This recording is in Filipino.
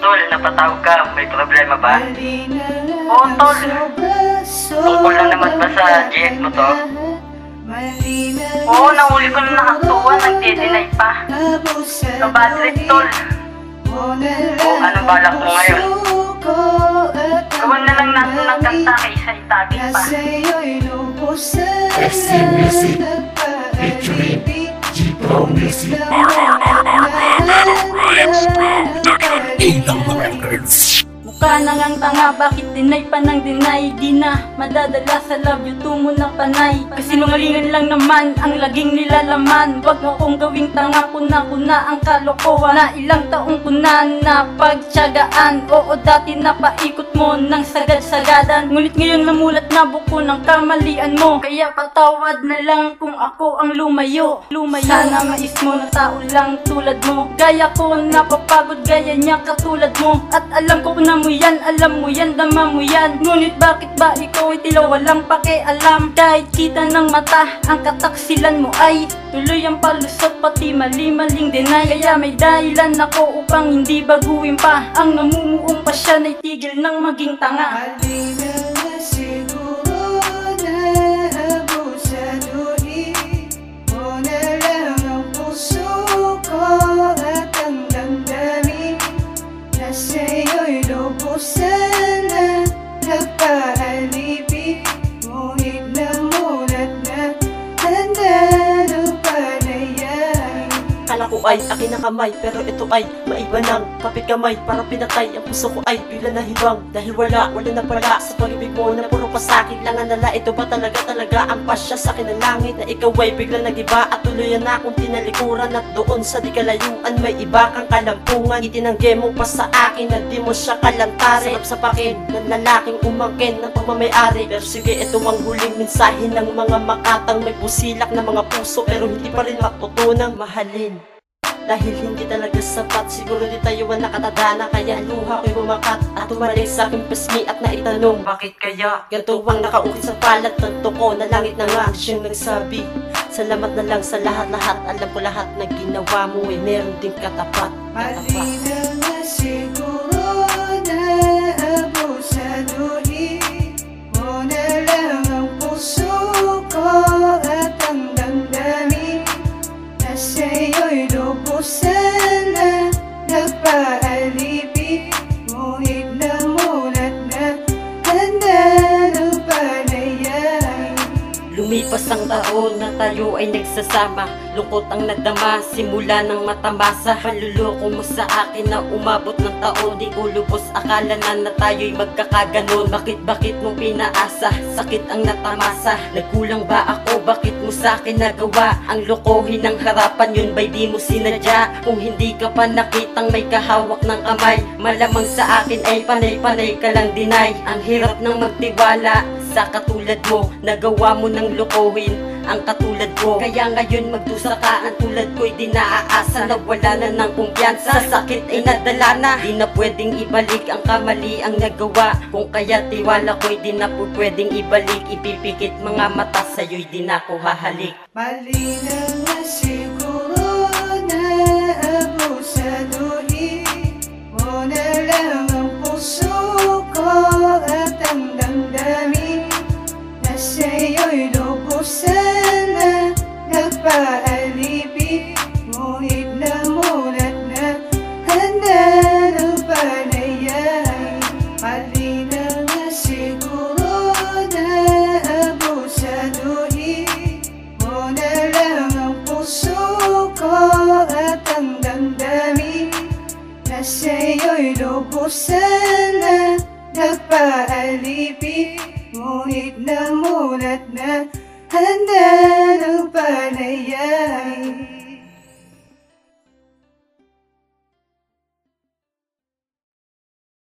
tol, napatawag ka. May problema ba? Oo, tol. Tungkol lang naman ba sa GF mo to? Oo, nahuli ko na nakaktuwa. Nagde-deny pa. Sa bad trip, tol. Oo, anong balak mo ngayon? Gawan na lang natin ng kanta kaysa itagin pa. FC Music featuring G-Pro Music. Ilang records. Mukha na ngang tanga, bakit deny pa ng deny? Di na madadala sa love you to mo ng panay. Kasi nungalingan lang naman ang laging nilalaman. Wag mo kong gawing tanga, kuna ang kalokohan. Na ilang taong kuna na pagtyagaan. Oo, dati napaikot mo ng sagad-sagadan. Ngunit ngayon namulat na buko ng kamalian mo. Kaya patawad na lang kung ako ang lumayo. Sana mais mo na tao lang tulad mo. Gaya ko napapagod, gaya niya katulad mo. At alam ko na yan, alam mo yan, dama mo yan. Ngunit bakit ba ikaw ay tila walang pakialam? Kahit kita ng mata, ang kataksilan mo ay tuloy ang palusot, pati mali-maling deny. Kaya may dahilan ako upang hindi baguhin pa. Ang namumuong pasyan ay tigil ng maging tanga. Mali na nga siguro na abusaduhin mo na lang ang puso ko at ang damdamin na sa'yo'y lubusan na nagpaalipin. Ngunit namulat na handa ng panayay. Kala ko ay akin na kamay, pero ito ay maiba ng kapit kamay. Para pinatay ang puso ko ay bigla nahibang. Dahil wala na pala sa pag-ibig mo na puro pasakit lang ang nala. Ito ba talaga ang pasya sa akin ng langit? Na ikaw ay bigla nagiba at tuluyan na akong tinalikuran. At doon sa di kalayuan may iba kang kalampungan. Itinangge mo pa sa akin na di mo siya kalantarin. Sarap sa pakin ng lalaking umangkin ng pagmamayari. Pero sige, ito ang huling mensahe ng mga makatang may pusilak na mga puso, pero hindi pa rin matutunang mahalin. Dahil hindi talaga sapat, siguro di tayo ang nakatadana. Kaya luha ko'y bumakat at tumalik sa aking pisngi at naitanong, bakit kaya ganito ang nakaukit sa palat ng tuko na langit na nga siyang nagsabi. Salamat na lang sa lahat-lahat, alam ko lahat na ginawa mo ay meron ding katapat. Mali na nga siguro na abusaduhin mo na lang ang puso ko at ang damdamin na sa'yo'y lubusan na nagpaalipin. Ngunit namulat na handa ng panayay. Lumipas ang taon na tayo ay nagsasama. Lungkot ang nadama, simula ng matamasa. Panluloko mo sa akin na umabot ng taon. Di ko lubos akala na tayo'y magkakaganon. Bakit mo pinaasa? Sakit ang natamasa. Nagkulang ba ako? Bakit mo sa akin nagawa? Ang lokohin ng harapan, yun ba'y di mo sinadya? Kung hindi ka pa nakitang may kahawak ng kamay, malamang sa akin ay panay-panay ka lang deny. Ang hirap ng magtiwala sa katulad mo. Nagawa mo ng lokohin ang katulad ko. Kaya ngayon magdusa ka, ang tulad ko'y di naaasa. Nawala na ng kumpiyansa, sakit ay nadala na. Di na pwedeng ibalik ang kamali ang nagawa. Kung kaya tiwala ko'y di na po pwedeng ibalik. Ipipikit mga mata sa'yo'y di na ko hahalik. Mali na nga siguro na abusaduhin mo na lang ang puso ko at ang damdamin na sa'yo'y lubusan na nagpaalipin. Ngunit namulat na handa ng panayay. Mali na nga siguro na abusaduhin mo na lang ang puso ko at ang damdamin na sa'yo'y lubusan na nagpaalipin. Ngunit namulat na handa ng panayay.